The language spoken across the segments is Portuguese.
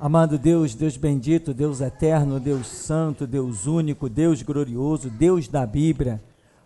Amado Deus, Deus bendito, Deus eterno, Deus santo, Deus único, Deus glorioso, Deus da Bíblia,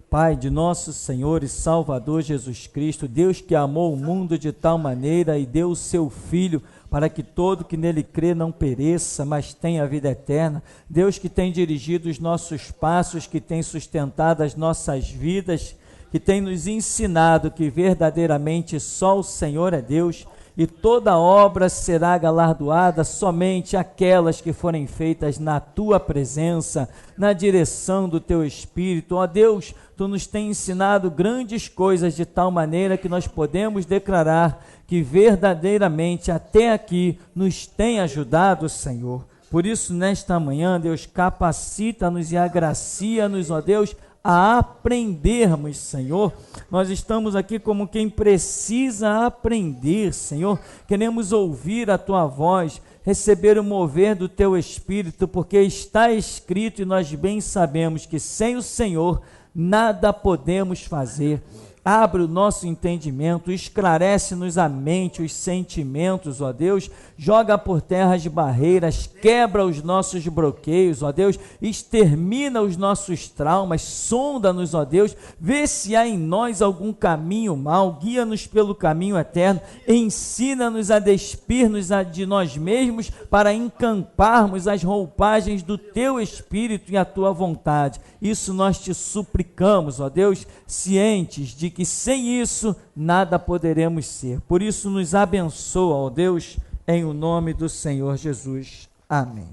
Pai de nosso Senhor e Salvador Jesus Cristo, Deus que amou o mundo de tal maneira e deu o seu Filho para que todo que nele crê não pereça, mas tenha a vida eterna. Deus que tem dirigido os nossos passos, que tem sustentado as nossas vidas, que tem nos ensinado que verdadeiramente só o Senhor é Deus, e toda obra será galardoada somente aquelas que forem feitas na tua presença, na direção do teu Espírito. Ó Deus, tu nos tens ensinado grandes coisas de tal maneira que nós podemos declarar que verdadeiramente até aqui nos tem ajudado, Senhor. Por isso, nesta manhã, Deus, capacita-nos e agracia-nos, ó Deus, a aprendermos, Senhor. Nós estamos aqui como quem precisa aprender, Senhor. Queremos ouvir a tua voz, receber o mover do teu Espírito, porque está escrito e nós bem sabemos que sem o Senhor nada podemos fazer. Abre o nosso entendimento, esclarece-nos a mente, os sentimentos, ó Deus, joga por terra as barreiras, quebra os nossos bloqueios, ó Deus, extermina os nossos traumas, sonda-nos, ó Deus, vê se há em nós algum caminho mau, guia-nos pelo caminho eterno, ensina-nos a despir-nos de nós mesmos para encamparmos as roupagens do teu Espírito e a tua vontade. Isso nós te suplicamos, ó Deus, cientes de que sem isso nada poderemos ser. Por isso nos abençoa, ó Deus, em o nome do Senhor Jesus. Amém.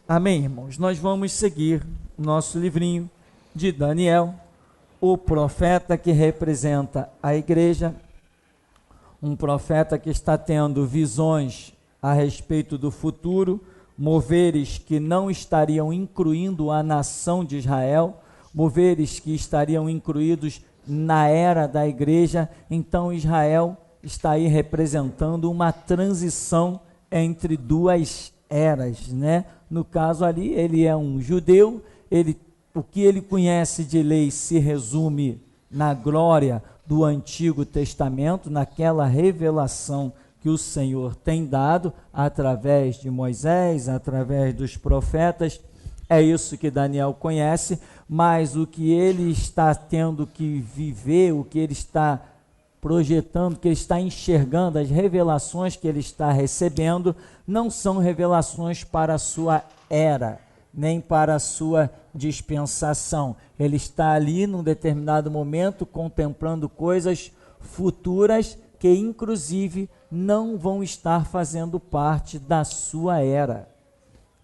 Amém, irmãos. Nós vamos seguir o nosso livrinho de Daniel, o profeta que representa a igreja, um profeta que está tendo visões a respeito do futuro, moveres que não estariam incluindo a nação de Israel, moveres que estariam incluídos na era da igreja. Então Israel está aí representando uma transição entre duas eras, né? No caso ali, ele é um judeu, o que ele conhece de lei se resume na glória do Antigo Testamento, naquela revelação que o Senhor tem dado através de Moisés, através dos profetas. É isso que Daniel conhece, mas o que ele está tendo que viver, o que ele está projetando, o que ele está enxergando, as revelações que ele está recebendo, não são revelações para a sua era, nem para a sua dispensação. Ele está ali num determinado momento contemplando coisas futuras que inclusive não vão estar fazendo parte da sua era.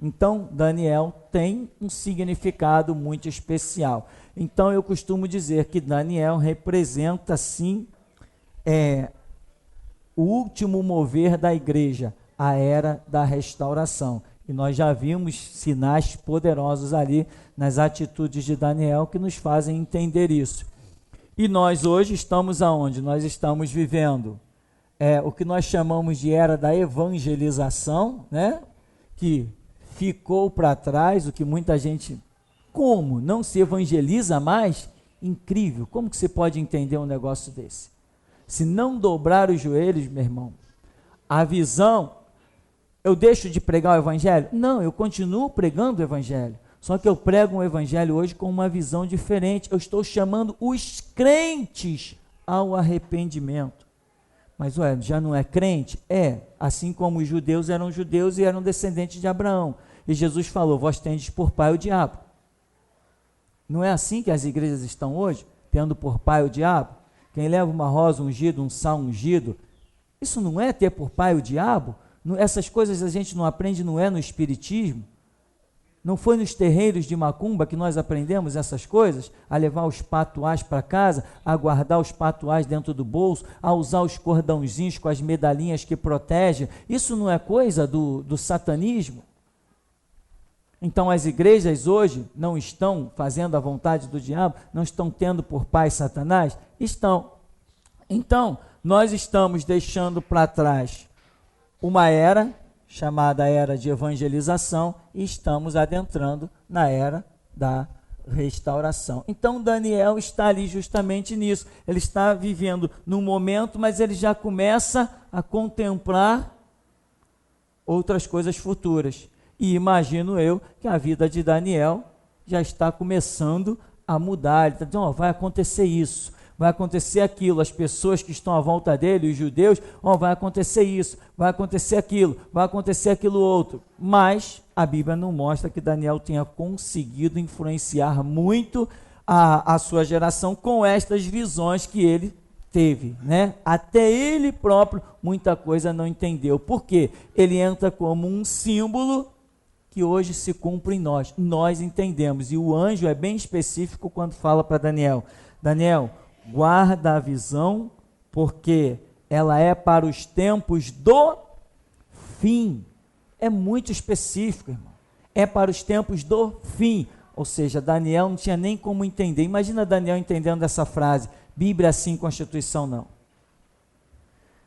Então, Daniel tem um significado muito especial. Então, eu costumo dizer que Daniel representa, sim, o último mover da igreja, a era da restauração. E nós já vimos sinais poderosos ali nas atitudes de Daniel que nos fazem entender isso. E nós hoje estamos aonde? Nós estamos vivendo o que nós chamamos de era da evangelização, né? Que ficou para trás, o que muita gente, como não se evangeliza mais? Incrível, como que você pode entender um negócio desse? Se não dobrar os joelhos, meu irmão, a visão, eu deixo de pregar o evangelho? Não, eu continuo pregando o evangelho, só que eu prego um evangelho hoje com uma visão diferente. Eu estou chamando os crentes ao arrependimento. Mas ué, já não é crente? Assim como os judeus e eram descendentes de Abraão. E Jesus falou, vós tendes por pai o diabo. Não é assim que as igrejas estão hoje, tendo por pai o diabo? Quem leva uma rosa ungida, um sal ungido, isso não é ter por pai o diabo? Essas coisas a gente não aprende, não é no espiritismo? Não foi nos terreiros de macumba que nós aprendemos essas coisas? A levar os patuás para casa, a guardar os patuás dentro do bolso, a usar os cordãozinhos com as medalhinhas que protegem. Isso não é coisa do satanismo? Então as igrejas hoje não estão fazendo a vontade do diabo? Não estão tendo por pai Satanás? Estão. Então, nós estamos deixando para trás uma era chamada era de evangelização, e estamos adentrando na era da restauração. Então Daniel está ali justamente nisso, ele está vivendo num momento, mas ele já começa a contemplar outras coisas futuras. E imagino eu que a vida de Daniel já está começando a mudar. Ele está dizendo, vai acontecer isso, vai acontecer aquilo. As pessoas que estão à volta dele, os judeus, vai acontecer isso, vai acontecer aquilo, vai acontecer aquilo outro. Mas a Bíblia não mostra que Daniel tenha conseguido influenciar muito a sua geração com estas visões que ele teve, né? Até ele próprio muita coisa não entendeu. Por quê? Ele entra como um símbolo que hoje se cumpre em nós. Nós entendemos. E o anjo é bem específico quando fala para Daniel: Daniel, guarda a visão, porque ela é para os tempos do fim. É muito específico, irmão. É para os tempos do fim. Ou seja, Daniel não tinha nem como entender. Imagina Daniel entendendo essa frase: Bíblia assim, Constituição não.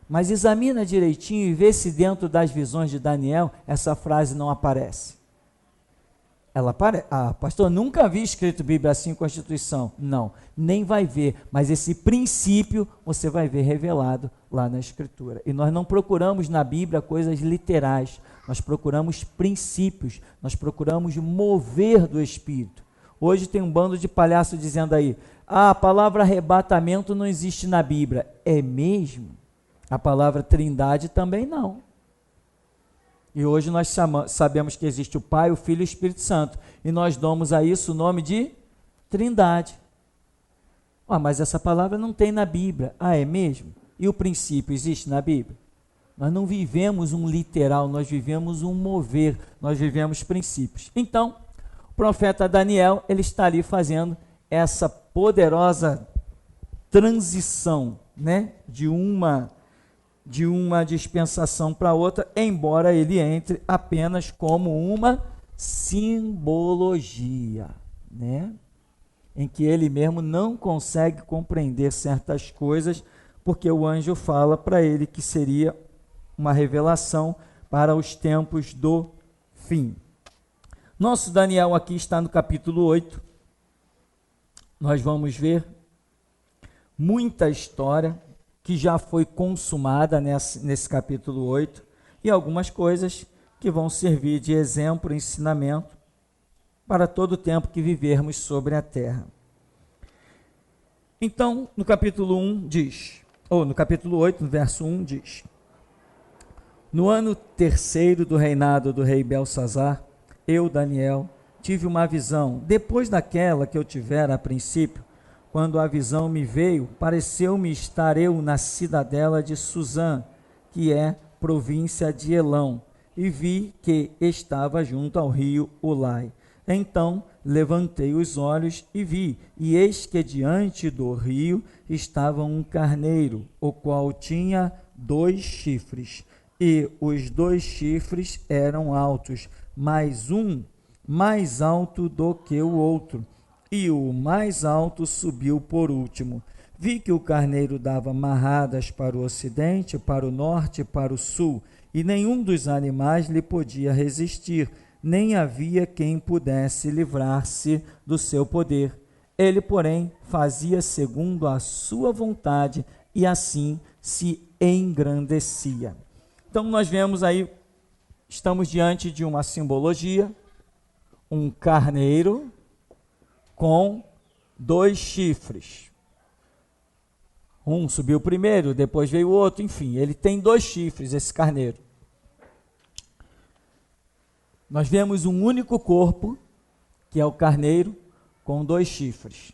Mas examina direitinho e vê se dentro das visões de Daniel essa frase não aparece. Ela aparece. Pastor, nunca vi escrito Bíblia assim, Constituição. Não, nem vai ver, mas esse princípio você vai ver revelado lá na Escritura. E nós não procuramos na Bíblia coisas literais, nós procuramos princípios, nós procuramos mover do Espírito. Hoje tem um bando de palhaço dizendo aí, a palavra arrebatamento não existe na Bíblia. É mesmo? A palavra trindade também não. E hoje nós sabemos que existe o Pai, o Filho e o Espírito Santo. E nós damos a isso o nome de trindade. Mas essa palavra não tem na Bíblia. É mesmo? E o princípio existe na Bíblia? Nós não vivemos um literal, nós vivemos um mover, nós vivemos princípios. Então, o profeta Daniel, ele está ali fazendo essa poderosa transição, né, de uma dispensação para outra, embora ele entre apenas como uma simbologia, né, em que ele mesmo não consegue compreender certas coisas, porque o anjo fala para ele que seria uma revelação para os tempos do fim. Nosso Daniel aqui está no capítulo 8. Nós vamos ver muita história que já foi consumada nesse capítulo 8 e algumas coisas que vão servir de exemplo e ensinamento para todo o tempo que vivermos sobre a terra. Então, no capítulo 1 diz, no capítulo 8, no verso 1 diz: No ano terceiro do reinado do rei Belsazar, eu, Daniel, tive uma visão. Depois daquela que eu tivera a princípio, quando a visão me veio, pareceu-me estar eu na cidadela de Suzã, que é província de Elão, e vi que estava junto ao rio Ulai. Então levantei os olhos e vi, e eis que diante do rio estava um carneiro, o qual tinha 2 chifres, e os 2 chifres eram altos, mas um mais alto do que o outro, e o mais alto subiu por último. Vi que o carneiro dava marradas para o ocidente, para o norte e para o sul, e nenhum dos animais lhe podia resistir, nem havia quem pudesse livrar-se do seu poder. Ele, porém, fazia segundo a sua vontade, e assim se engrandecia. Então nós vemos aí, estamos diante de uma simbologia, um carneiro com 2 chifres. Um subiu primeiro, depois veio o outro, enfim, ele tem 2 chifres, esse carneiro. Nós vemos um único corpo, que é o carneiro, com 2 chifres.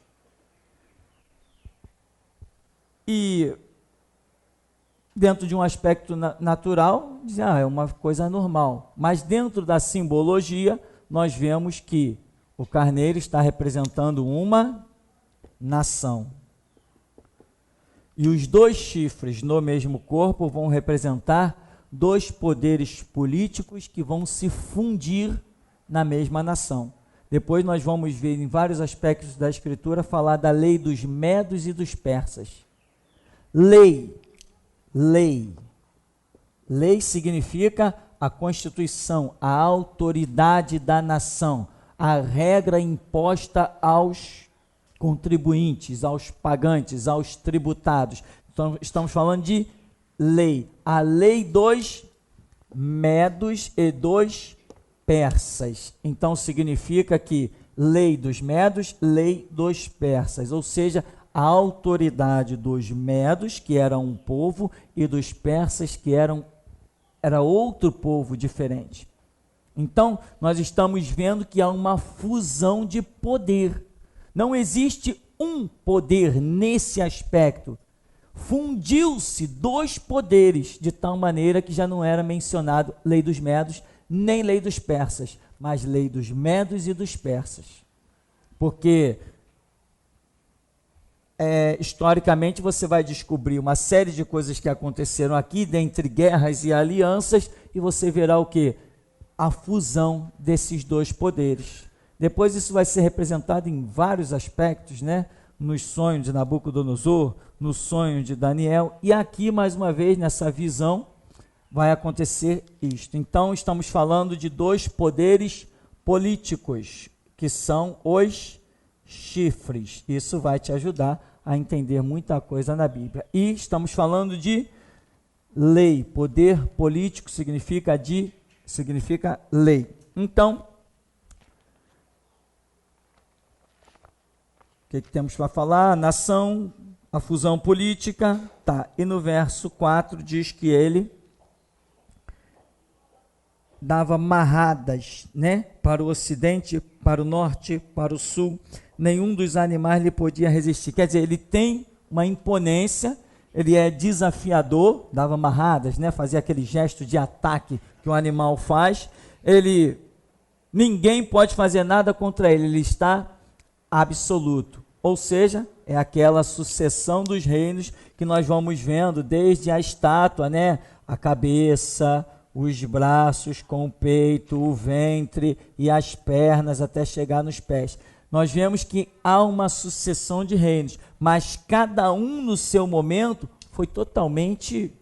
E dentro de um aspecto natural, é uma coisa normal. Mas dentro da simbologia, nós vemos que o carneiro está representando uma nação. E os 2 chifres no mesmo corpo vão representar 2 poderes políticos que vão se fundir na mesma nação. Depois nós vamos ver em vários aspectos da Escritura falar da lei dos medos e dos persas. Lei significa a constituição, a autoridade da nação, a regra imposta aos contribuintes, aos pagantes, aos tributados. Então, estamos falando de lei. A lei dos medos e dos persas. Então significa que lei dos medos, lei dos persas, ou seja, a autoridade dos medos, que era um povo, e dos persas, que era outro povo diferente. Então, nós estamos vendo que há uma fusão de poder. Não existe um poder nesse aspecto. Fundiu-se dois poderes, de tal maneira que já não era mencionado lei dos medos, nem lei dos persas, mas lei dos medos e dos persas. Porque, historicamente, você vai descobrir uma série de coisas que aconteceram aqui, dentre guerras e alianças, e você verá o quê? A fusão desses dois poderes. Depois isso vai ser representado em vários aspectos, né? Nos sonhos de Nabucodonosor, no sonho de Daniel, e aqui, mais uma vez, nessa visão, vai acontecer isto. Então, estamos falando de dois poderes políticos, que são os chifres. Isso vai te ajudar a entender muita coisa na Bíblia. E estamos falando de lei. Poder político significa lei. Então, o que temos para falar? Nação, a fusão política. Tá. E no verso 4 diz que ele dava marradas, né? Para o ocidente, para o norte, para o sul. Nenhum dos animais lhe podia resistir. Quer dizer, ele tem uma imponência, ele é desafiador, dava marradas, né? Fazia aquele gesto de ataque que o animal faz. Ninguém pode fazer nada contra ele, ele está absoluto. Ou seja, é aquela sucessão dos reinos que nós vamos vendo desde a estátua, né? A cabeça, os braços com o peito, o ventre e as pernas até chegar nos pés. Nós vemos que há uma sucessão de reinos, mas cada um no seu momento foi totalmente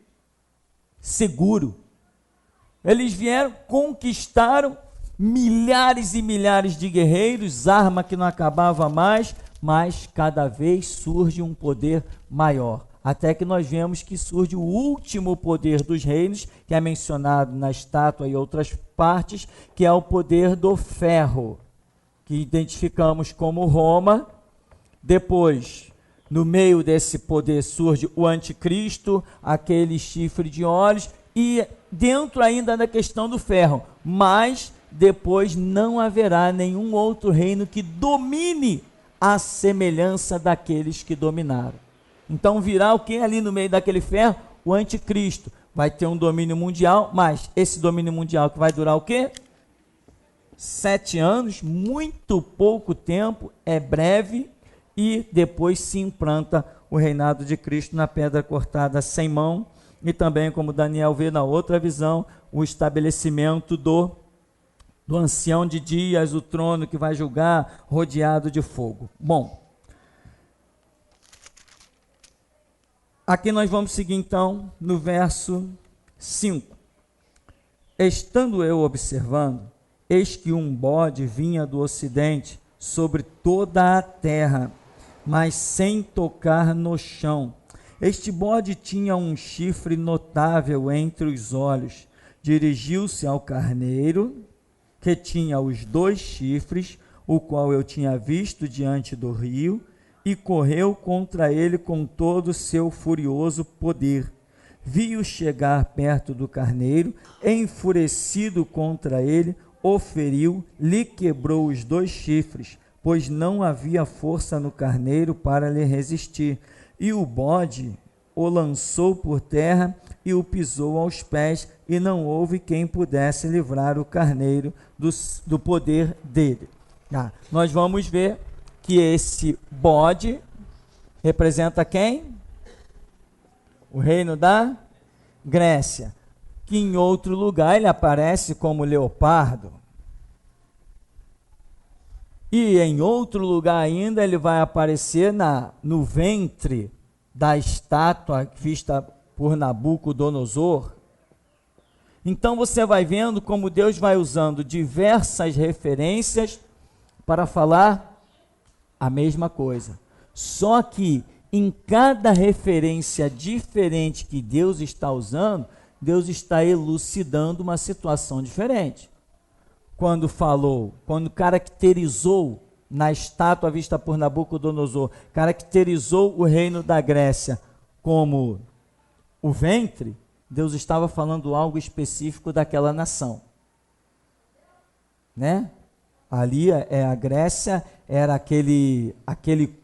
seguro. Eles vieram, conquistaram milhares e milhares de guerreiros, arma que não acabava mais, mas cada vez surge um poder maior. Até que nós vemos que surge o último poder dos reinos, que é mencionado na estátua e outras partes, que é o poder do ferro, que identificamos como Roma. Depois, no meio desse poder surge o anticristo, aquele chifre de olhos, e dentro ainda da questão do ferro, mas depois não haverá nenhum outro reino que domine a semelhança daqueles que dominaram. Então virá o que ali no meio daquele ferro? O anticristo. Vai ter um domínio mundial, mas esse domínio mundial que vai durar o quê? 7 anos, muito pouco tempo, é breve, e depois se implanta o reinado de Cristo na pedra cortada sem mão, e também, como Daniel vê na outra visão, o estabelecimento do ancião de dias, o trono que vai julgar, rodeado de fogo. Bom, aqui nós vamos seguir então no verso 5. Estando eu observando, eis que um bode vinha do ocidente sobre toda a terra, mas sem tocar no chão. Este bode tinha um chifre notável entre os olhos. Dirigiu-se ao carneiro, que tinha os 2 chifres, o qual eu tinha visto diante do rio, e correu contra ele com todo o seu furioso poder. Vi-o chegar perto do carneiro, enfurecido contra ele, o feriu, lhe quebrou os 2 chifres, pois não havia força no carneiro para lhe resistir. E o bode o lançou por terra e o pisou aos pés, e não houve quem pudesse livrar o carneiro do poder dele. Nós vamos ver que esse bode representa quem? O reino da Grécia, que em outro lugar ele aparece como leopardo. E em outro lugar ainda ele vai aparecer no ventre da estátua vista por Nabucodonosor. Então você vai vendo como Deus vai usando diversas referências para falar a mesma coisa. Só que em cada referência diferente que Deus está usando, Deus está elucidando uma situação diferente. Quando caracterizou na estátua vista por Nabucodonosor, caracterizou o reino da Grécia como o ventre, Deus estava falando algo específico daquela nação, né? Ali a Grécia era aquele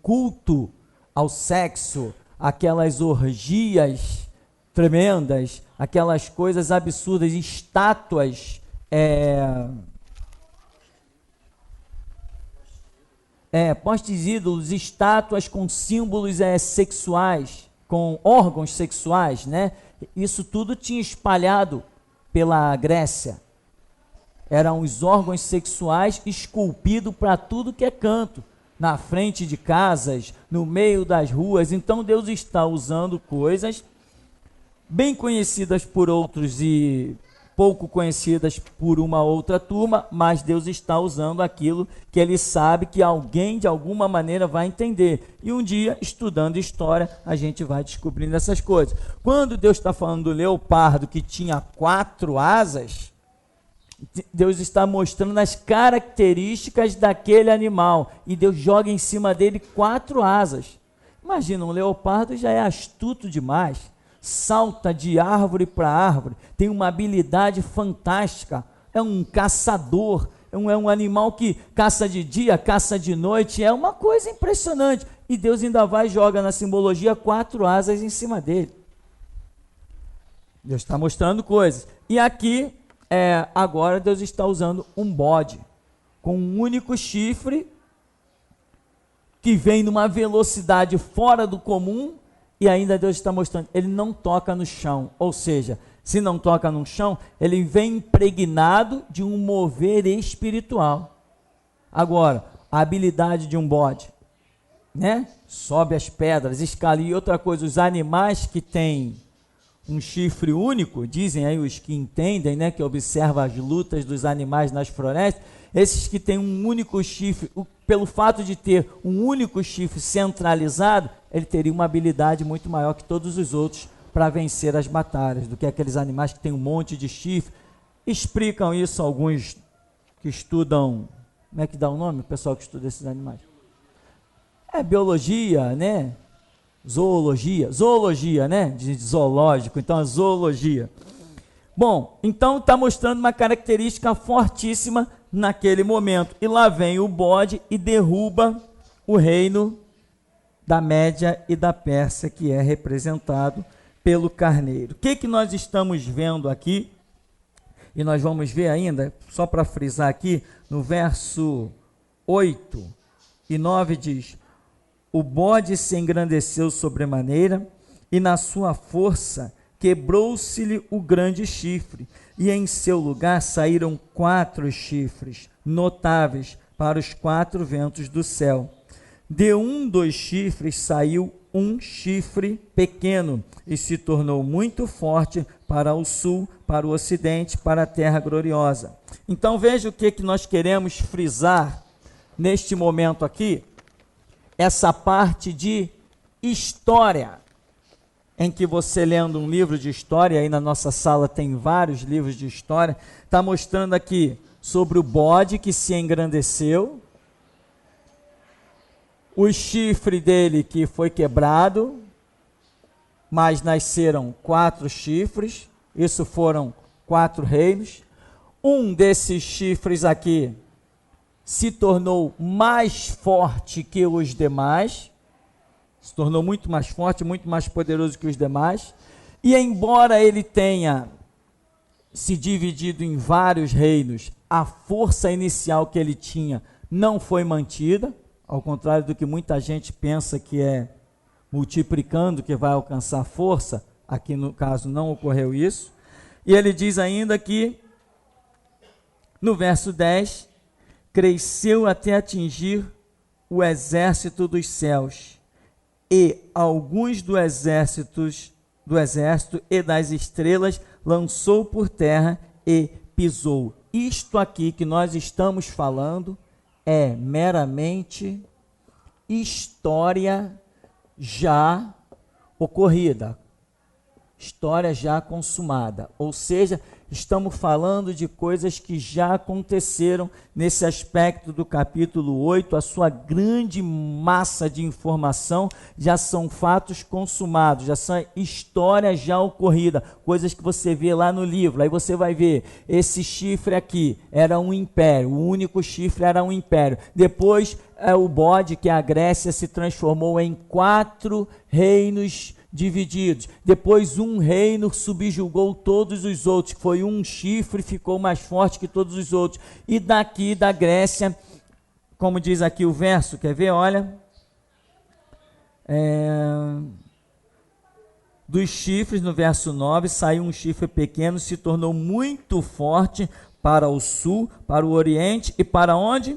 culto ao sexo, aquelas orgias tremendas, aquelas coisas absurdas, estátuas postes ídolos, estátuas com símbolos sexuais, com órgãos sexuais, né? Isso tudo tinha espalhado pela Grécia. Eram os órgãos sexuais esculpidos para tudo que é canto, na frente de casas, no meio das ruas. Então Deus está usando coisas bem conhecidas por outros e pouco conhecidas por uma outra turma, mas Deus está usando aquilo que ele sabe que alguém de alguma maneira vai entender. E um dia, estudando história, a gente vai descobrindo essas coisas. Quando Deus está falando do leopardo que tinha 4 asas, Deus está mostrando as características daquele animal, e Deus joga em cima dele 4 asas. Imagina, um leopardo já é astuto demais, salta de árvore para árvore, tem uma habilidade fantástica, é um caçador, é um animal que caça de dia, caça de noite, é uma coisa impressionante, e Deus ainda vai e joga na simbologia 4 asas em cima dele. Deus está mostrando coisas, e aqui agora Deus está usando um bode, com um único chifre, que vem numa velocidade fora do comum, e ainda Deus está mostrando, ele não toca no chão, ou seja, se não toca no chão, ele vem impregnado de um mover espiritual. Agora, a habilidade de um bode, né? Sobe as pedras, escala. E outra coisa, os animais que têm um chifre único, dizem aí os que entendem, né, que observam as lutas dos animais nas florestas, esses que têm um único chifre, pelo fato de ter um único chifre centralizado, ele teria uma habilidade muito maior que todos os outros para vencer as batalhas, do que aqueles animais que têm um monte de chifre. Explicam isso alguns que estudam, como é que dá o nome, o pessoal que estuda esses animais? Biologia, né? Zoologia, né? De zoológico, então a zoologia. Bom, então está mostrando uma característica fortíssima naquele momento. E lá vem o bode e derruba o reino da Média e da Pérsia, que é representado pelo carneiro. O que nós estamos vendo aqui? E nós vamos ver ainda, só para frisar aqui, no verso 8 e 9 diz: o bode se engrandeceu sobremaneira, e na sua força quebrou-se-lhe o grande chifre, e em seu lugar saíram 4 chifres notáveis para os 4 ventos do céu. De um dos chifres saiu um chifre pequeno, e se tornou muito forte para o sul, para o ocidente, para a terra gloriosa. Então veja o que nós queremos frisar neste momento aqui, essa parte de história, em que você, lendo um livro de história, aí na nossa sala tem vários livros de história, está mostrando aqui sobre o bode que se engrandeceu, o chifre dele que foi quebrado, mas nasceram 4 chifres, isso foram 4 reinos. Um desses chifres aqui se tornou mais forte que os demais, se tornou muito mais forte, muito mais poderoso que os demais, e embora ele tenha se dividido em vários reinos, a força inicial que ele tinha não foi mantida, ao contrário do que muita gente pensa que é multiplicando que vai alcançar força, aqui no caso não ocorreu isso. E ele diz ainda que, no verso 10, cresceu até atingir o exército dos céus, e alguns do exército e das estrelas lançou por terra e pisou. Isto aqui que nós estamos falando é meramente história já ocorrida. história já consumada, ou seja, estamos falando de coisas que já aconteceram nesse aspecto do capítulo 8, a sua grande massa de informação já são fatos consumados, já são histórias já ocorridas, coisas que você vê lá no livro, aí você vai ver, esse chifre aqui era um império, o único chifre era um império, depois o bode, que é a Grécia, se transformou em 4 reinos divididos, depois um reino subjugou todos os outros, foi um chifre, ficou mais forte que todos os outros, e daqui da Grécia, como diz aqui o verso, quer ver, olha, dos chifres, no verso 9, saiu um chifre pequeno, se tornou muito forte para o sul, para o oriente, e para onde?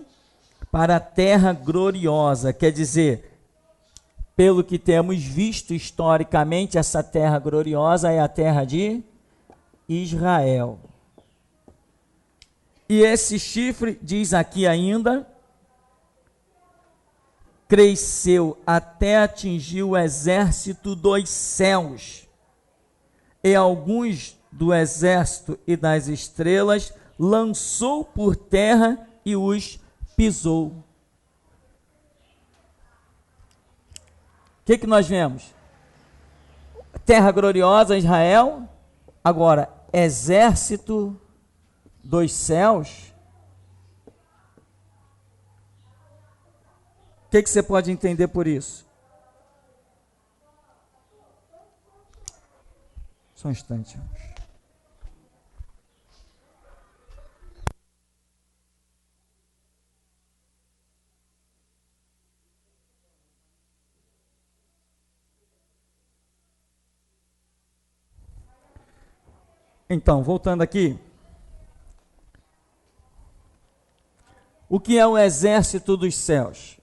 Para a terra gloriosa, quer dizer, pelo que temos visto historicamente, essa terra gloriosa é a terra de Israel. E esse chifre, diz aqui ainda, cresceu até atingir o exército dos céus, e alguns do exército e das estrelas lançou por terra e os pisou. O que nós vemos? Terra gloriosa, Israel. Agora, exército dos céus. O que você pode entender por isso? Só um instante. Então, voltando aqui. O que é o exército dos céus?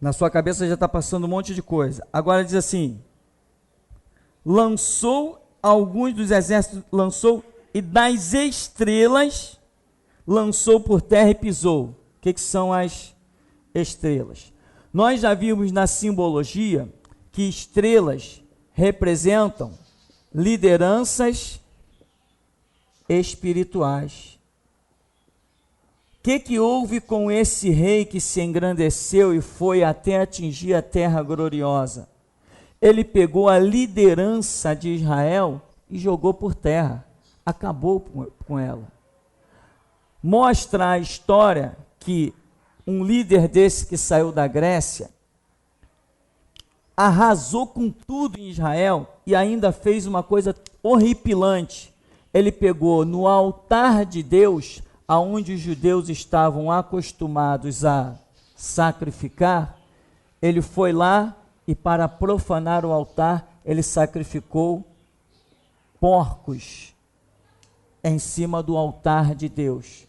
Na sua cabeça já está passando um monte de coisa. Agora diz assim: lançou alguns dos exércitos, lançou, e das estrelas lançou por terra e pisou. O que são as estrelas? Nós já vimos na simbologia que estrelas representam lideranças espirituais. O que houve com esse rei que se engrandeceu e foi até atingir a terra gloriosa? Ele pegou a liderança de Israel e jogou por terra, acabou com ela. Mostra a história que um líder desse que saiu da Grécia arrasou com tudo em Israel e ainda fez uma coisa horripilante. Ele pegou no altar de Deus, aonde os judeus estavam acostumados a sacrificar, ele foi lá e, para profanar o altar, ele sacrificou porcos em cima do altar de Deus.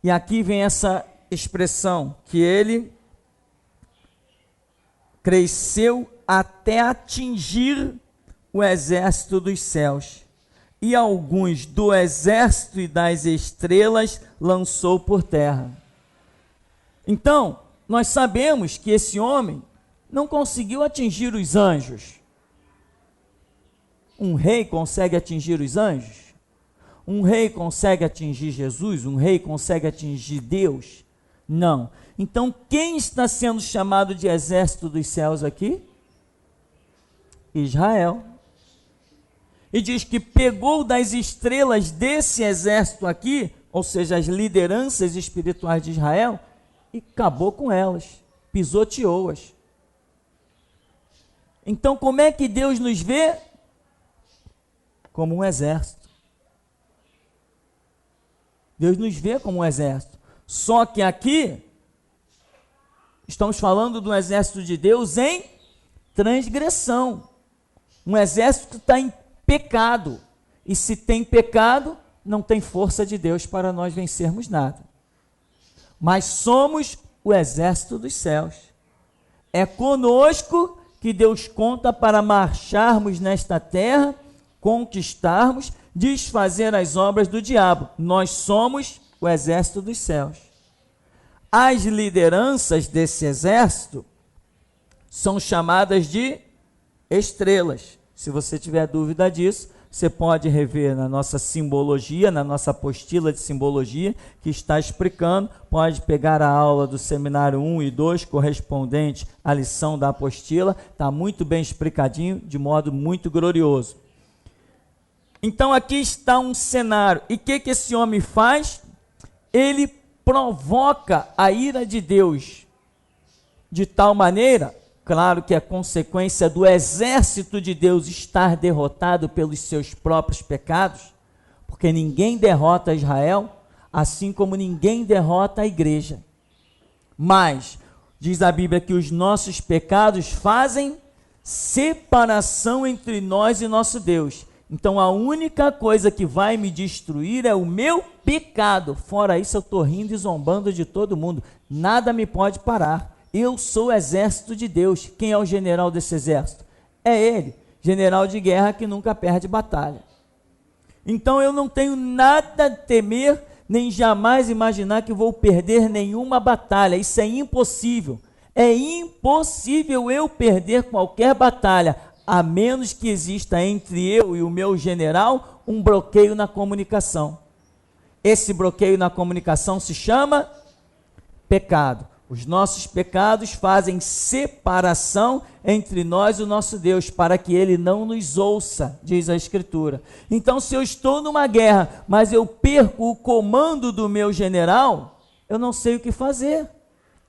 E aqui vem essa expressão, que ele cresceu até atingir o exército dos céus, e alguns do exército e das estrelas lançou por terra. Então, nós sabemos que esse homem não conseguiu atingir os anjos. Um rei consegue atingir os anjos? Um rei consegue atingir Jesus? Um rei consegue atingir Deus? Não. Então, quem está sendo chamado de exército dos céus aqui? Israel. E diz que pegou das estrelas desse exército aqui, ou seja, as lideranças espirituais de Israel, e acabou com elas, pisoteou-as. Então, como é que Deus nos vê? Como um exército. Deus nos vê como um exército. Só que aqui, estamos falando do exército de Deus em transgressão. Um exército que está em pecado. E se tem pecado, não tem força de Deus para nós vencermos nada. Mas somos o exército dos céus. É conosco que Deus conta para marcharmos nesta terra, conquistarmos, desfazer as obras do diabo. Nós somos o exército dos céus. As lideranças desse exército são chamadas de estrelas. Se você tiver dúvida disso, você pode rever na nossa simbologia, na nossa apostila de simbologia, que está explicando. Pode pegar a aula do seminário 1 e 2, correspondente à lição da apostila. Está muito bem explicadinho, de modo muito glorioso. Então aqui está um cenário. E o que esse homem faz? Ele provoca a ira de Deus de tal maneira, claro que é consequência do exército de Deus estar derrotado pelos seus próprios pecados, porque ninguém derrota Israel, assim como ninguém derrota a igreja. Mas, diz a Bíblia que os nossos pecados fazem separação entre nós e nosso Deus. Então a única coisa que vai me destruir é o meu pecado. Fora isso eu estou rindo e zombando de todo mundo. Nada me pode parar. Eu sou o exército de Deus. Quem é o general desse exército? É ele, general de guerra que nunca perde batalha. Então eu não tenho nada a temer, nem jamais imaginar que vou perder nenhuma batalha. Isso é impossível. É impossível eu perder qualquer batalha, a menos que exista entre eu e o meu general um bloqueio na comunicação. Esse bloqueio na comunicação se chama pecado. Os nossos pecados fazem separação entre nós e o nosso Deus, para que Ele não nos ouça, diz a Escritura. Então, se eu estou numa guerra, mas eu perco o comando do meu general, eu não sei o que fazer.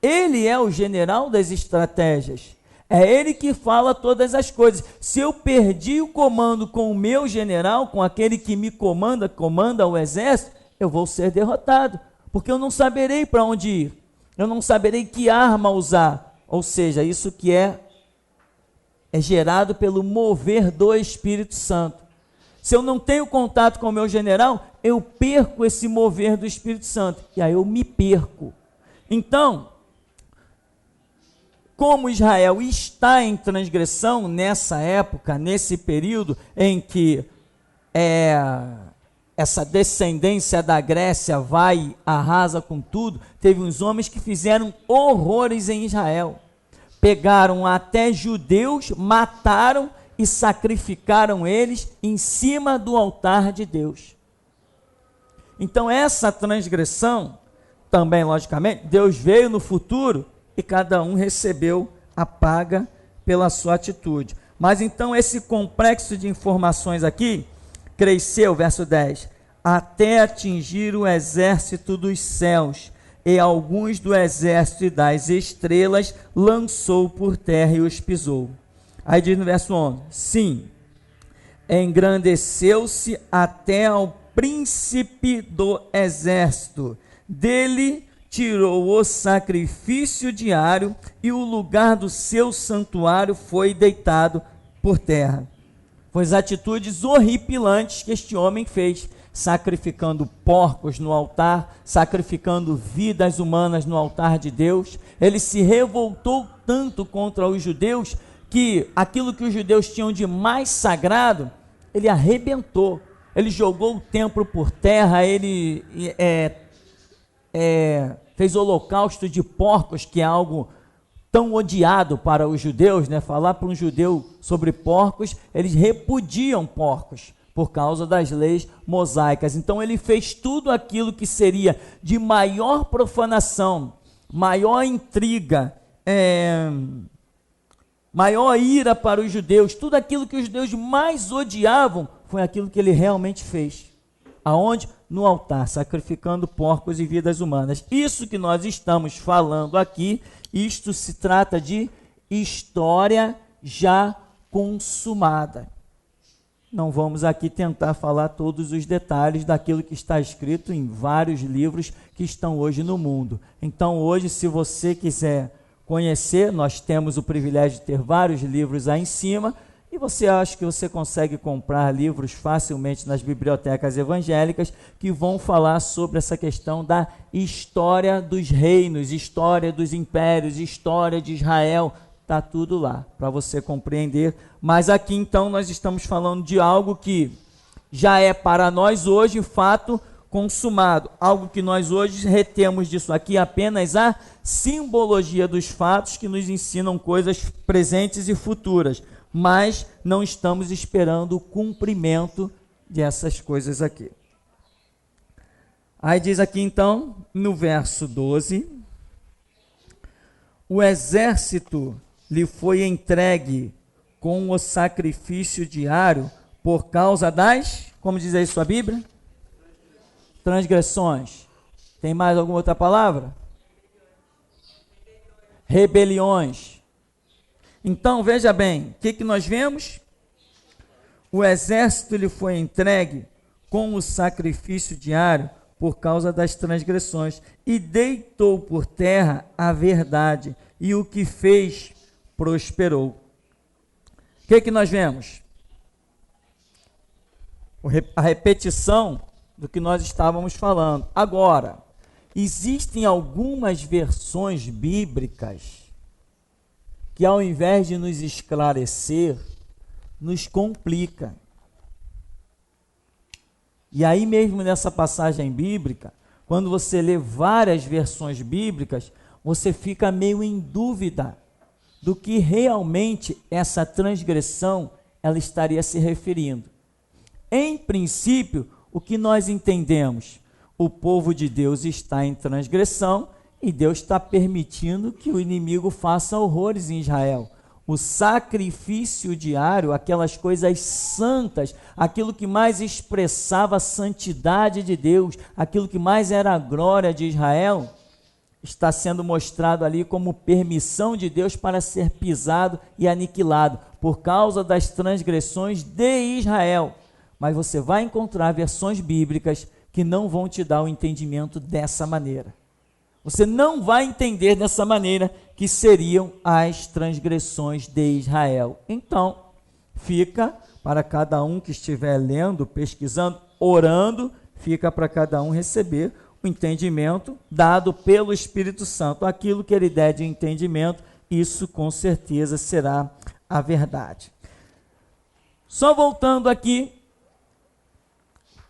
Ele é o general das estratégias. É Ele que fala todas as coisas. Se eu perdi o comando com o meu general, com aquele que me comanda o exército, eu vou ser derrotado, porque eu não saberei para onde ir. Eu não saberei que arma usar. Ou seja, isso que é gerado pelo mover do Espírito Santo. Se eu não tenho contato com o meu general, eu perco esse mover do Espírito Santo. E aí eu me perco. Então, como Israel está em transgressão nessa época, nesse período em que essa descendência da Grécia vai, arrasa com tudo, teve uns homens que fizeram horrores em Israel. Pegaram até judeus, mataram e sacrificaram eles em cima do altar de Deus. Então essa transgressão, também logicamente, Deus veio no futuro e cada um recebeu a paga pela sua atitude. Mas então esse complexo de informações aqui cresceu, verso 10, até atingir o exército dos céus, e alguns do exército das estrelas lançou por terra e os pisou. Aí diz no verso 11, sim, engrandeceu-se até ao príncipe do exército, dele tirou o sacrifício diário e o lugar do seu santuário foi deitado por terra. Foi as atitudes horripilantes que este homem fez, sacrificando porcos no altar, sacrificando vidas humanas no altar de Deus. Ele se revoltou tanto contra os judeus que aquilo que os judeus tinham de mais sagrado, ele arrebentou. Ele jogou o templo por terra, ele fez holocausto de porcos, que é algo tão odiado para os judeus, né? Falar para um judeu sobre porcos, eles repudiam porcos por causa das leis mosaicas. Então ele fez tudo aquilo que seria de maior profanação, maior intriga, maior ira para os judeus. Tudo aquilo que os judeus mais odiavam foi aquilo que ele realmente fez. Aonde? No altar, sacrificando porcos e vidas humanas. Isso que nós estamos falando aqui, isto se trata de história já consumada. Não vamos aqui tentar falar todos os detalhes daquilo que está escrito em vários livros que estão hoje no mundo. Então hoje, se você quiser conhecer, nós temos o privilégio de ter vários livros aí em cima, e você acha que você consegue comprar livros facilmente nas bibliotecas evangélicas que vão falar sobre essa questão da história dos reinos, história dos impérios, história de Israel. Está tudo lá para você compreender. Mas aqui então nós estamos falando de algo que já é para nós hoje fato consumado. Algo que nós hoje retemos disso aqui apenas a simbologia dos fatos que nos ensinam coisas presentes e futuras. mas não estamos esperando o cumprimento dessas coisas aqui. Aí diz aqui então, no verso 12, o exército lhe foi entregue com o sacrifício diário por causa das, como diz aí sua Bíblia? Transgressões. Tem mais alguma outra palavra? Rebeliões. Então, veja bem, o que nós vemos? O exército lhe foi entregue com o sacrifício diário por causa das transgressões, e deitou por terra a verdade, e o que fez prosperou. O que nós vemos? A repetição do que nós estávamos falando. Agora, existem algumas versões bíblicas que, ao invés de nos esclarecer, nos complica. E aí mesmo nessa passagem bíblica, quando você lê várias versões bíblicas, você fica meio em dúvida do que realmente essa transgressão ela estaria se referindo. Em princípio, o que nós entendemos? O povo de Deus está em transgressão e Deus está permitindo que o inimigo faça horrores em Israel. O sacrifício diário, aquelas coisas santas, aquilo que mais expressava a santidade de Deus, aquilo que mais era a glória de Israel, está sendo mostrado ali como permissão de Deus para ser pisado e aniquilado, por causa das transgressões de Israel. Mas você vai encontrar versões bíblicas que não vão te dar o entendimento dessa maneira. Você não vai entender dessa maneira que seriam as transgressões de Israel. Então, fica para cada um que estiver lendo, pesquisando, orando, fica para cada um receber o entendimento dado pelo Espírito Santo. Aquilo que ele der de entendimento, isso com certeza será a verdade. Só voltando aqui,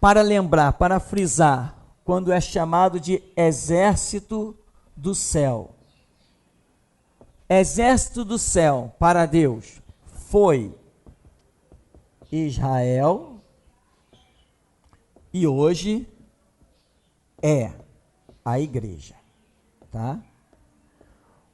para lembrar, para frisar, quando é chamado de exército do céu. Exército do céu, para Deus, foi Israel e hoje é a igreja, tá?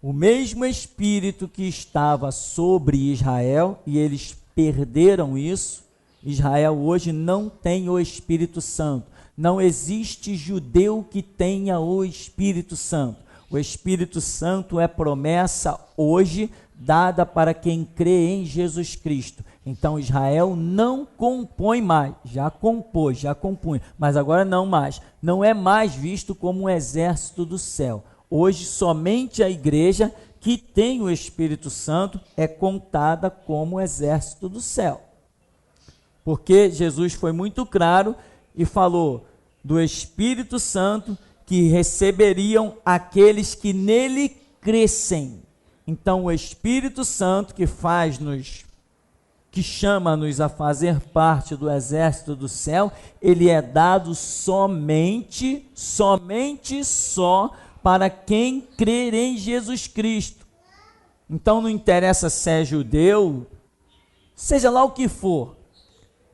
O mesmo Espírito que estava sobre Israel, e eles perderam isso, Israel hoje não tem o Espírito Santo. Não existe judeu que tenha o Espírito Santo. O Espírito Santo é promessa hoje dada para quem crê em Jesus Cristo. Então Israel não compõe mais, já compôs, já compunha, mas agora não mais. Não é mais visto como um exército do céu. Hoje somente a igreja que tem o Espírito Santo é contada como exército do céu. Porque Jesus foi muito claro e falou do Espírito Santo que receberiam aqueles que nele crescem. Então, o Espírito Santo que chama-nos a fazer parte do exército do céu, ele é dado somente só para quem crer em Jesus Cristo. Então, não interessa se é judeu, seja lá o que for,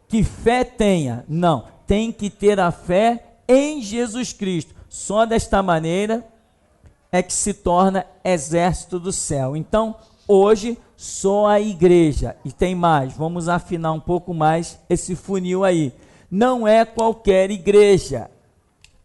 que fé tenha, não, tem que ter a fé em Jesus Cristo. Só desta maneira é que se torna exército do céu. Então, hoje, só a igreja, e tem mais, vamos afinar um pouco mais esse funil aí, não é qualquer igreja.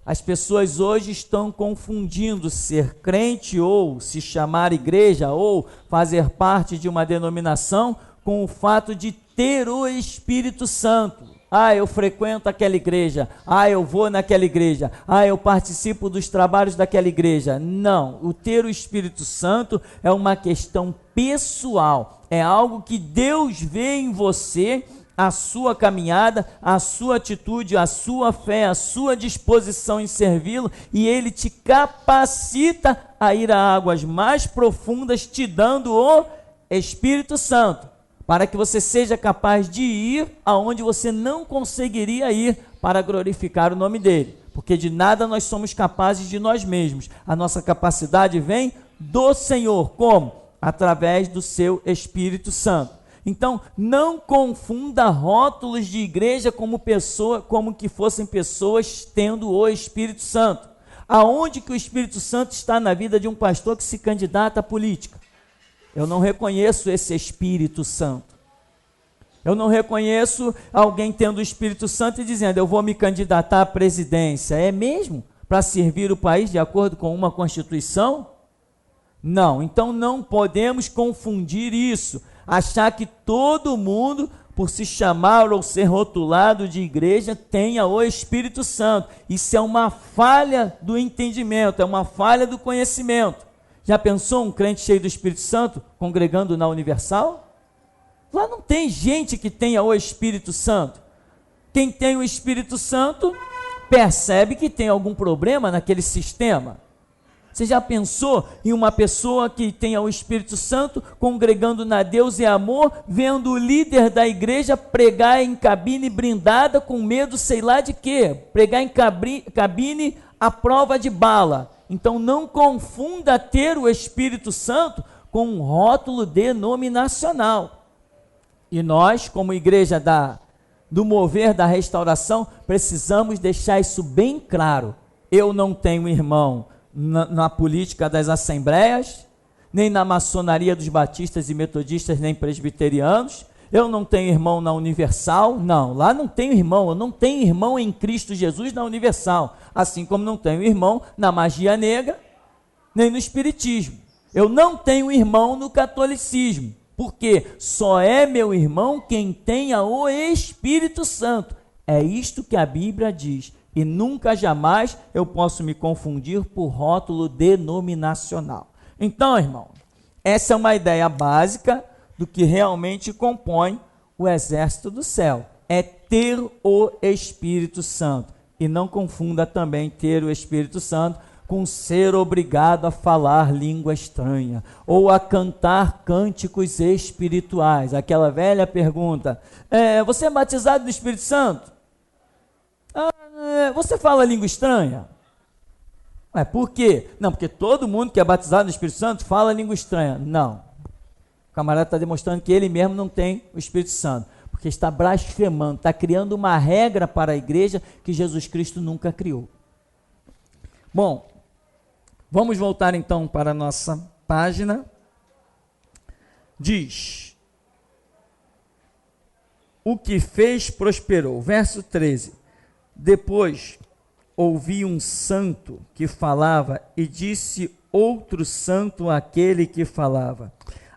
As pessoas hoje estão confundindo ser crente ou se chamar igreja ou fazer parte de uma denominação com o fato de ter o Espírito Santo. Ah, eu frequento aquela igreja. Ah, eu vou naquela igreja. Ah, eu participo dos trabalhos daquela igreja. Não, o ter o Espírito Santo é uma questão pessoal. É algo que Deus vê em você, a sua caminhada, a sua atitude, a sua fé, a sua disposição em servi-lo, e ele te capacita a ir a águas mais profundas, te dando o Espírito Santo, para que você seja capaz de ir aonde você não conseguiria ir para glorificar o nome dele, porque de nada nós somos capazes de nós mesmos. A nossa capacidade vem do Senhor. Como? Através do seu Espírito Santo. Então, não confunda rótulos de igreja como que fossem pessoas tendo o Espírito Santo. Aonde que o Espírito Santo está na vida de um pastor que se candidata à política? Eu não reconheço esse Espírito Santo. Eu não reconheço alguém tendo o Espírito Santo e dizendo, eu vou me candidatar à presidência. É mesmo? Para servir o país de acordo com uma Constituição? Não. Então não podemos confundir isso. Achar que todo mundo, por se chamar ou ser rotulado de igreja, tenha o Espírito Santo. Isso é uma falha do entendimento, é uma falha do conhecimento. Já pensou um crente cheio do Espírito Santo congregando na Universal? Lá não tem gente que tenha o Espírito Santo. Quem tem o Espírito Santo percebe que tem algum problema naquele sistema. Você já pensou em uma pessoa que tenha o Espírito Santo congregando na Deus e Amor, vendo o líder da igreja pregar em cabine blindada com medo sei lá de quê? Pregar em cabine à prova de bala. Então não confunda ter o Espírito Santo com um rótulo denominacional. E nós, como igreja do mover da restauração, precisamos deixar isso bem claro. Eu não tenho irmão na política das assembleias, nem na maçonaria dos batistas e metodistas, nem presbiterianos. Eu não tenho irmão na Universal, não, lá não tenho irmão, eu não tenho irmão em Cristo Jesus na Universal, assim como não tenho irmão na magia negra, nem no espiritismo. Eu não tenho irmão no catolicismo, porque só é meu irmão quem tenha o Espírito Santo. É isto que a Bíblia diz. E nunca, jamais eu posso me confundir por rótulo denominacional. Então, irmão, essa é uma ideia básica do que realmente compõe o exército do céu. É ter o Espírito Santo. E não confunda também ter o Espírito Santo com ser obrigado a falar língua estranha ou a cantar cânticos espirituais. Aquela velha pergunta, você é batizado no Espírito Santo? Você fala língua estranha? Por quê? Não, porque todo mundo que é batizado no Espírito Santo fala língua estranha. Não. O camarada está demonstrando que ele mesmo não tem o Espírito Santo, porque está blasfemando, está criando uma regra para a igreja que Jesus Cristo nunca criou. Bom, vamos voltar então para a nossa página. Diz, o que fez prosperou. Verso 13. Depois ouvi um santo que falava e disse outro santo àquele que falava,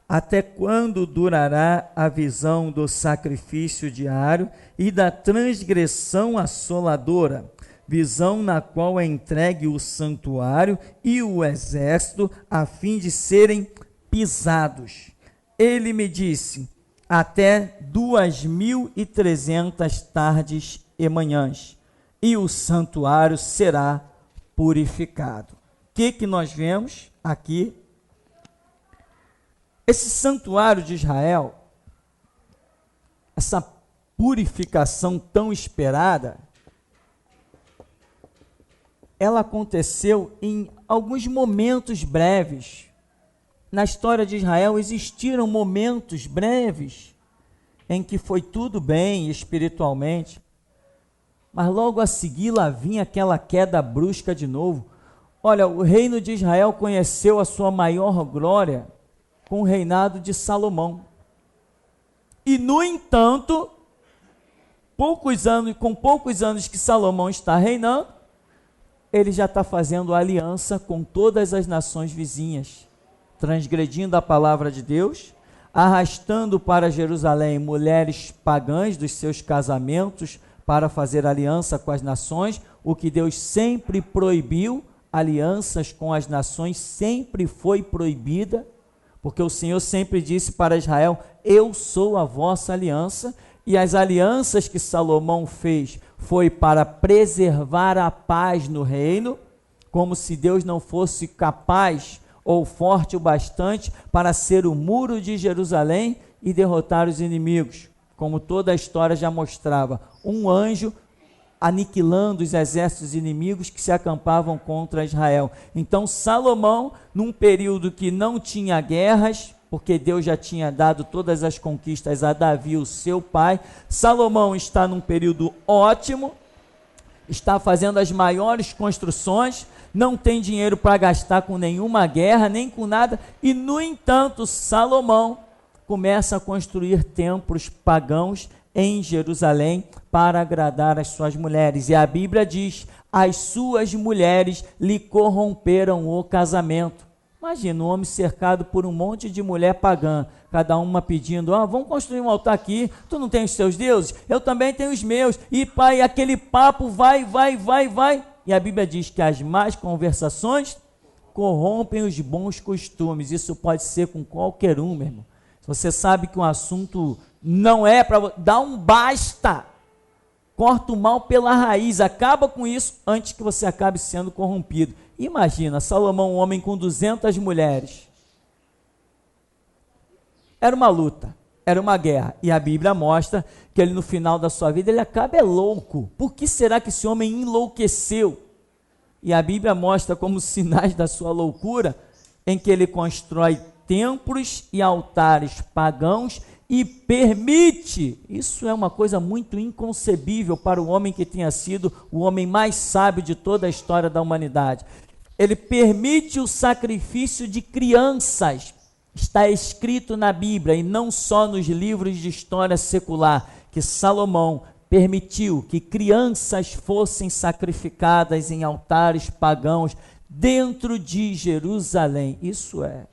até quando durará a visão do sacrifício diário e da transgressão assoladora, visão na qual é entregue o santuário e o exército a fim de serem pisados? Ele me disse, até 2.300 tardes e manhãs, e o santuário será purificado. O que nós vemos aqui? Esse santuário de Israel, essa purificação tão esperada, ela aconteceu em alguns momentos breves. Na história de Israel existiram momentos breves em que foi tudo bem espiritualmente, mas logo a seguir lá vinha aquela queda brusca de novo. Olha, o reino de Israel conheceu a sua maior glória com o reinado de Salomão. E, no entanto, com poucos anos que Salomão está reinando, ele já está fazendo aliança com todas as nações vizinhas, transgredindo a palavra de Deus, arrastando para Jerusalém mulheres pagãs dos seus casamentos para fazer aliança com as nações, o que Deus sempre proibiu. Alianças com as nações sempre foi proibida, porque o Senhor sempre disse para Israel, eu sou a vossa aliança, e as alianças que Salomão fez foi para preservar a paz no reino, como se Deus não fosse capaz ou forte o bastante para ser o muro de Jerusalém e derrotar os inimigos, como toda a história já mostrava, um anjo aniquilando os exércitos inimigos que se acampavam contra Israel. Então Salomão, num período que não tinha guerras, porque Deus já tinha dado todas as conquistas a Davi, o seu pai. Salomão está num período ótimo, está fazendo as maiores construções, não tem dinheiro para gastar com nenhuma guerra, nem com nada, e no entanto, Salomão começa a construir templos pagãos em Jerusalém para agradar as suas mulheres. E a Bíblia diz: as suas mulheres lhe corromperam o casamento. Imagina um homem cercado por um monte de mulher pagã, cada uma pedindo: vamos construir um altar aqui, tu não tem os teus deuses? Eu também tenho os meus. E pai, aquele papo vai. E a Bíblia diz que as más conversações corrompem os bons costumes. Isso pode ser com qualquer um, meu irmão. Se você sabe que um assunto não é para... dá um basta. Corta o mal pela raiz, acaba com isso antes que você acabe sendo corrompido. Imagina, Salomão, um homem com 200 mulheres. Era uma luta, era uma guerra. E a Bíblia mostra que ele, no final da sua vida, ele acaba louco. Por que será que esse homem enlouqueceu? E a Bíblia mostra como sinais da sua loucura, em que ele constrói templos e altares pagãos e permite, isso é uma coisa muito inconcebível para o homem que tenha sido o homem mais sábio de toda a história da humanidade. Ele permite o sacrifício de crianças. Está escrito na Bíblia, e não só nos livros de história secular, que Salomão permitiu que crianças fossem sacrificadas em altares pagãos dentro de Jerusalém. Isso é.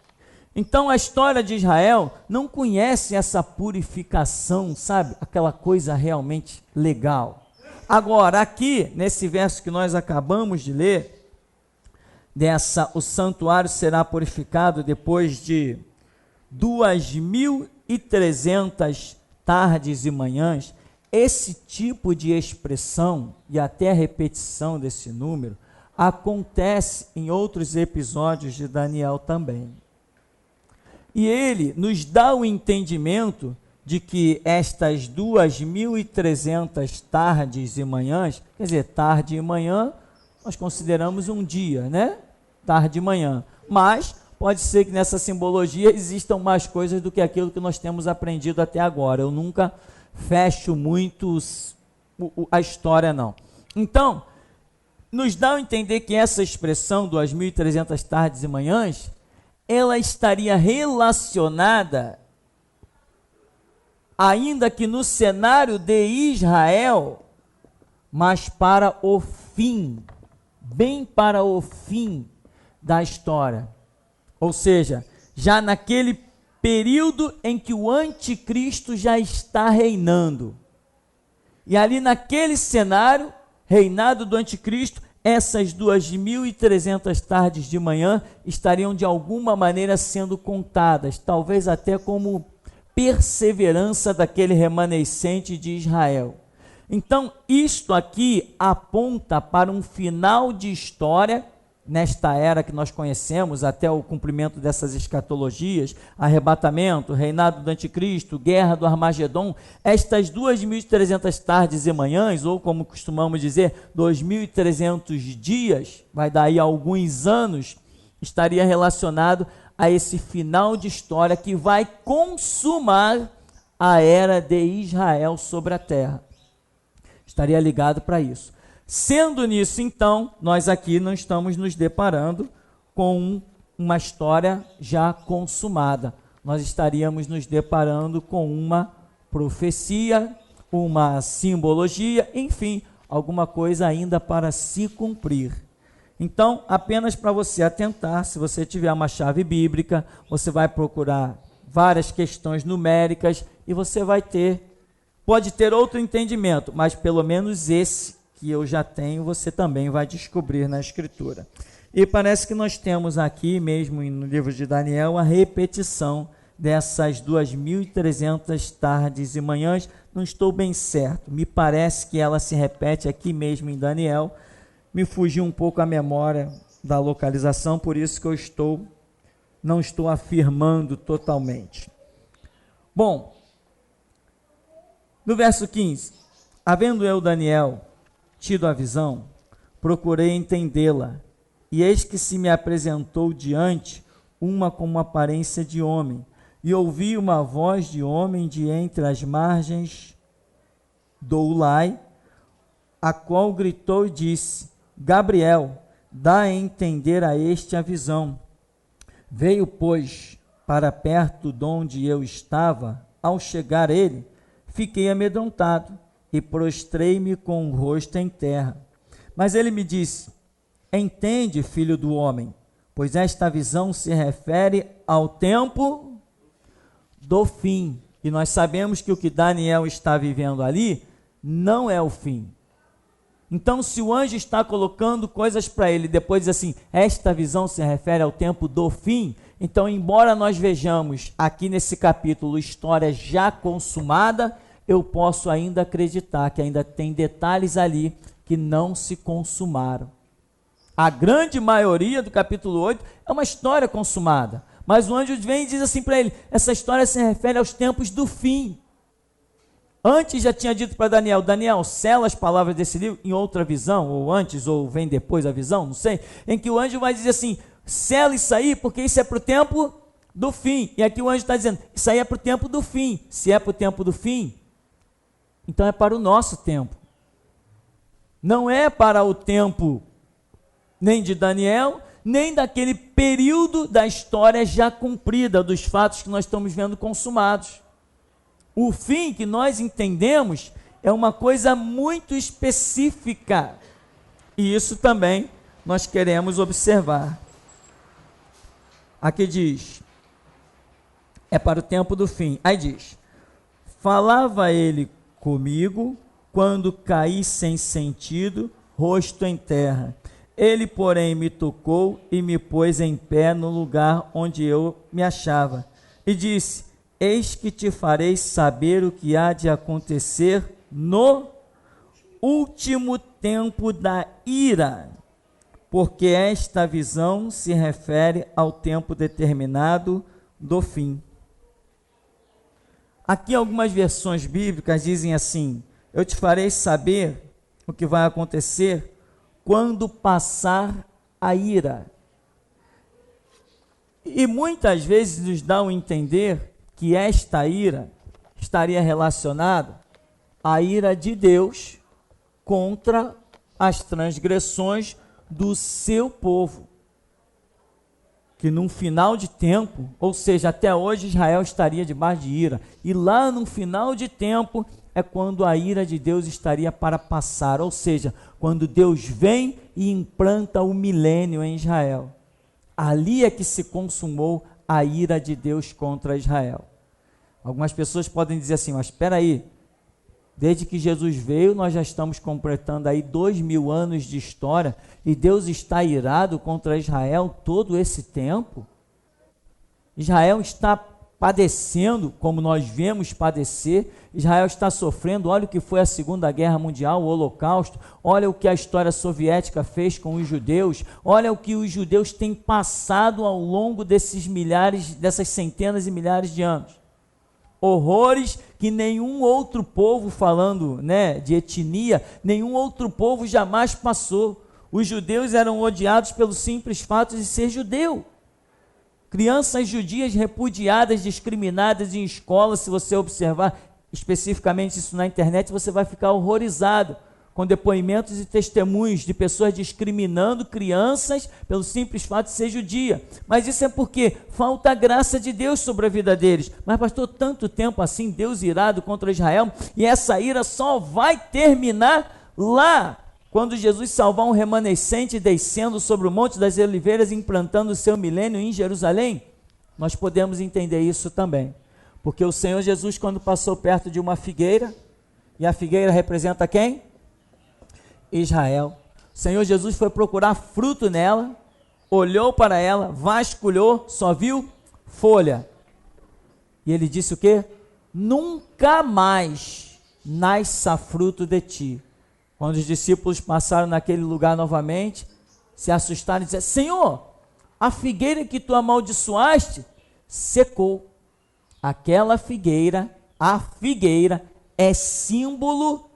Então a história de Israel não conhece essa purificação, sabe? Aquela coisa realmente legal. Agora, aqui, nesse verso que nós acabamos de ler, o santuário será purificado depois de 2.300 tardes e manhãs. Esse tipo de expressão e até a repetição desse número acontece em outros episódios de Daniel também. E ele nos dá o entendimento de que estas 2.300 tardes e manhãs, quer dizer, tarde e manhã, nós consideramos um dia, né? Tarde e manhã. Mas pode ser que nessa simbologia existam mais coisas do que aquilo que nós temos aprendido até agora. Eu nunca fecho muito a história, não. Então, nos dá a entender que essa expressão, 2.300 tardes e manhãs, ela estaria relacionada, ainda que no cenário de Israel, mas para o fim, bem para o fim da história. Ou seja, já naquele período em que o anticristo já está reinando. E ali naquele cenário, reinado do anticristo, essas 2.300 tardes de manhã estariam de alguma maneira sendo contadas, talvez até como perseverança daquele remanescente de Israel. Então, isto aqui aponta para um final de história, nesta era que nós conhecemos, até o cumprimento dessas escatologias, arrebatamento, reinado do anticristo, guerra do Armagedon. Estas 2.300 tardes e manhãs, ou como costumamos dizer, 2.300 dias, vai dar aí alguns anos, estaria relacionado a esse final de história que vai consumar a era de Israel sobre a terra. Estaria ligado para isso. Sendo nisso, então, nós aqui não estamos nos deparando com uma história já consumada. Nós estaríamos nos deparando com uma profecia, uma simbologia, enfim, alguma coisa ainda para se cumprir. Então, apenas para você atentar, se você tiver uma chave bíblica, você vai procurar várias questões numéricas e você vai ter, pode ter outro entendimento, mas pelo menos esse que eu já tenho, você também vai descobrir na Escritura. E parece que nós temos aqui mesmo no livro de Daniel a repetição dessas 2.300 tardes e manhãs. Não estou bem certo, me parece que ela se repete aqui mesmo em Daniel. Me fugiu um pouco a memória da localização, por isso que eu não estou afirmando totalmente. Bom, no verso 15, havendo eu, Daniel, tido a visão, procurei entendê-la, e eis que se me apresentou diante uma com uma aparência de homem, e ouvi uma voz de homem de entre as margens do Ulai, a qual gritou e disse: Gabriel, dá a entender a este a visão. Veio, pois, para perto de onde eu estava. Ao chegar ele, fiquei amedrontado e prostrei-me com o rosto em terra. Mas ele me disse: entende, filho do homem, pois esta visão se refere ao tempo do fim. E nós sabemos que o que Daniel está vivendo ali não é o fim. Então, se o anjo está colocando coisas para ele, depois diz assim, esta visão se refere ao tempo do fim, então, embora nós vejamos aqui nesse capítulo história já consumada, eu posso ainda acreditar que ainda tem detalhes ali que não se consumaram. A grande maioria do capítulo 8 é uma história consumada, mas o anjo vem e diz assim para ele, essa história se refere aos tempos do fim. Antes já tinha dito para Daniel, Daniel, sela as palavras desse livro em outra visão, ou antes, ou vem depois a visão, não sei, em que o anjo vai dizer assim, sela isso aí, porque isso é para o tempo do fim. E aqui o anjo está dizendo, isso aí é para o tempo do fim. Se é para o tempo do fim, então é para o nosso tempo. Não é para o tempo nem de Daniel, nem daquele período da história já cumprida, dos fatos que nós estamos vendo consumados. O fim que nós entendemos é uma coisa muito específica. E isso também nós queremos observar. Aqui diz, é para o tempo do fim. Aí diz, falava ele comigo quando caí sem sentido, rosto em terra. Ele, porém, me tocou e me pôs em pé no lugar onde eu me achava. E disse, eis que te farei saber o que há de acontecer no último tempo da ira, porque esta visão se refere ao tempo determinado do fim. Aqui algumas versões bíblicas dizem assim, eu te farei saber o que vai acontecer quando passar a ira. E muitas vezes nos dá a entender que esta ira estaria relacionada à ira de Deus contra as transgressões do seu povo. Que num final de tempo, ou seja, até hoje Israel estaria debaixo de ira. E lá no final de tempo é quando a ira de Deus estaria para passar. Ou seja, quando Deus vem e implanta o milênio em Israel. Ali é que se consumou a ira de Deus contra Israel. Algumas pessoas podem dizer assim, mas espera aí, desde que Jesus veio, nós já estamos completando aí 2000 anos de história, e Deus está irado contra Israel todo esse tempo? Israel está padecendo, como nós vemos padecer, Israel está sofrendo, olha o que foi a Segunda Guerra Mundial, o Holocausto, olha o que a história soviética fez com os judeus, olha o que os judeus têm passado ao longo dessas centenas e milhares de anos. Horrores que nenhum outro povo, falando, de etnia, nenhum outro povo jamais passou. Os judeus eram odiados pelo simples fato de ser judeu. Crianças judias repudiadas, discriminadas em escola, se você observar especificamente isso na internet, você vai ficar horrorizado com depoimentos e testemunhos de pessoas discriminando crianças pelo simples fato de ser judia. Mas isso é porque falta a graça de Deus sobre a vida deles. Mas pastor, tanto tempo assim, Deus irado contra Israel, e essa ira só vai terminar lá, quando Jesus salvar um remanescente descendo sobre o Monte das Oliveiras e implantando o seu milênio em Jerusalém? Nós podemos entender isso também. Porque o Senhor Jesus, quando passou perto de uma figueira, e a figueira representa quem? Israel. O Senhor Jesus foi procurar fruto nela, olhou para ela, vasculhou, só viu folha. E ele disse o quê? Nunca mais nasça fruto de ti. Quando os discípulos passaram naquele lugar novamente, se assustaram e disseram, Senhor, a figueira que tu amaldiçoaste, secou. Aquela figueira, a figueira é símbolo.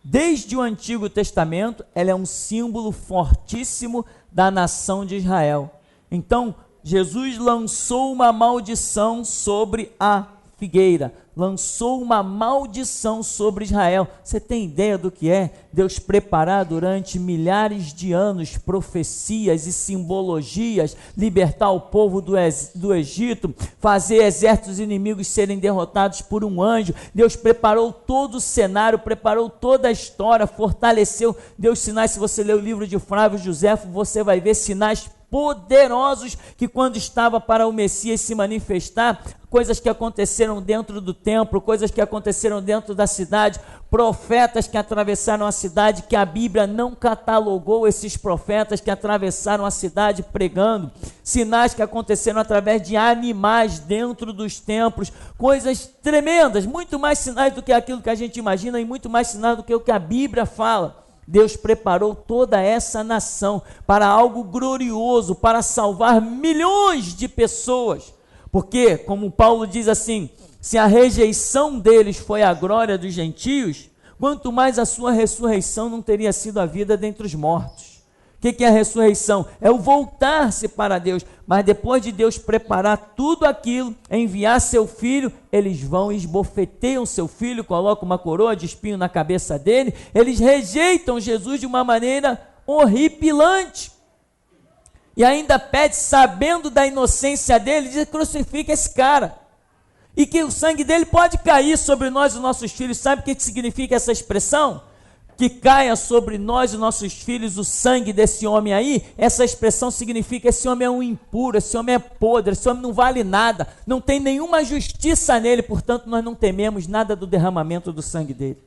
Desde o Antigo Testamento, ela é um símbolo fortíssimo da nação de Israel. Então, Jesus lançou uma maldição sobre a figueira, lançou uma maldição sobre Israel. Você tem ideia do que é Deus preparar durante milhares de anos profecias e simbologias, libertar o povo do Egito, fazer exércitos inimigos serem derrotados por um anjo? Deus preparou todo o cenário, preparou toda a história, fortaleceu, deu sinais. Se você ler o livro de Flávio Josefo, você vai ver sinais poderosos que, quando estava para o Messias se manifestar, coisas que aconteceram dentro do templo, coisas que aconteceram dentro da cidade, profetas que atravessaram a cidade, que a Bíblia não catalogou esses profetas que atravessaram a cidade pregando, sinais que aconteceram através de animais dentro dos templos, coisas tremendas, muito mais sinais do que aquilo que a gente imagina e muito mais sinais do que o que a Bíblia fala. Deus preparou toda essa nação para algo glorioso, para salvar milhões de pessoas, porque, como Paulo diz assim, se a rejeição deles foi a glória dos gentios, quanto mais a sua ressurreição não teria sido a vida dentre os mortos. O que é a ressurreição? É o voltar-se para Deus. Mas depois de Deus preparar tudo aquilo, enviar seu filho, eles vão e esbofeteiam seu filho, colocam uma coroa de espinho na cabeça dele, eles rejeitam Jesus de uma maneira horripilante. E ainda pede, sabendo da inocência dele, diz: crucifica esse cara. E que o sangue dele pode cair sobre nós e nossos filhos. Sabe o que significa essa expressão? Que caia sobre nós e nossos filhos o sangue desse homem aí. Essa expressão significa: esse homem é um impuro, esse homem é podre, esse homem não vale nada, não tem nenhuma justiça nele, portanto nós não tememos nada do derramamento do sangue dele.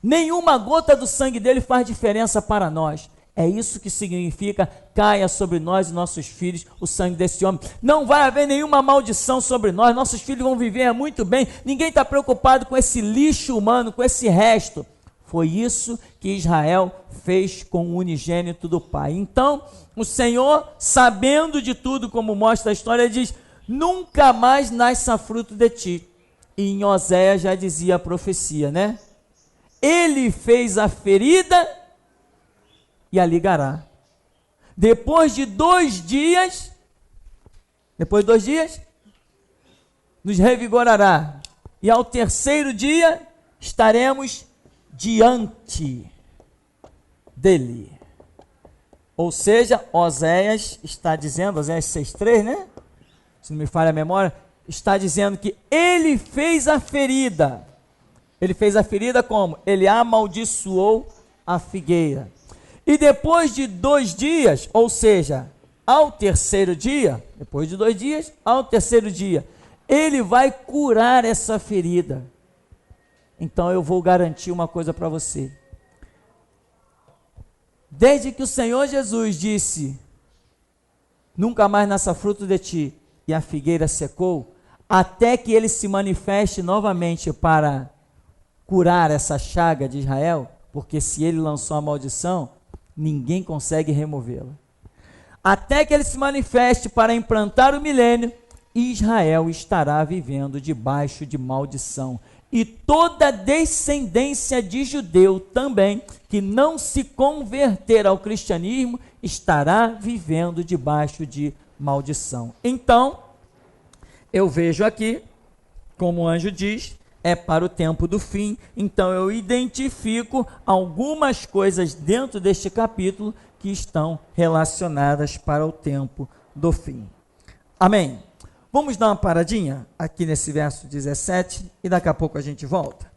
Nenhuma gota do sangue dele faz diferença para nós. É isso que significa: caia sobre nós e nossos filhos o sangue desse homem. Não vai haver nenhuma maldição sobre nós, nossos filhos vão viver muito bem, ninguém está preocupado com esse lixo humano, com esse resto. Foi isso que Israel fez com o unigênito do Pai. Então, o Senhor, sabendo de tudo, como mostra a história, diz: nunca mais nasça fruto de ti. E em Oséias já dizia a profecia, né? Ele fez a ferida e a ligará. Depois de 2 dias, nos revigorará. E ao 3º dia, estaremos diante dele. Ou seja, Oséias está dizendo, Oséias 6,3, né? Se não me falha a memória, está dizendo que ele fez a ferida. Ele fez a ferida como? Ele amaldiçoou a figueira. E depois de 2 dias, ou seja, ao 3º dia, depois de 2 dias, ao 3º dia, ele vai curar essa ferida. Então eu vou garantir uma coisa para você. Desde que o Senhor Jesus disse: nunca mais nasça fruto de ti, e a figueira secou, até que ele se manifeste novamente para curar essa chaga de Israel, porque se ele lançou a maldição, ninguém consegue removê-la. Até que ele se manifeste para implantar o milênio, Israel estará vivendo debaixo de maldição. E toda descendência de judeu também, que não se converter ao cristianismo, estará vivendo debaixo de maldição. Então, eu vejo aqui, como o anjo diz, é para o tempo do fim. Então eu identifico algumas coisas dentro deste capítulo que estão relacionadas para o tempo do fim. Amém? Vamos dar uma paradinha aqui nesse verso 17 e daqui a pouco a gente volta.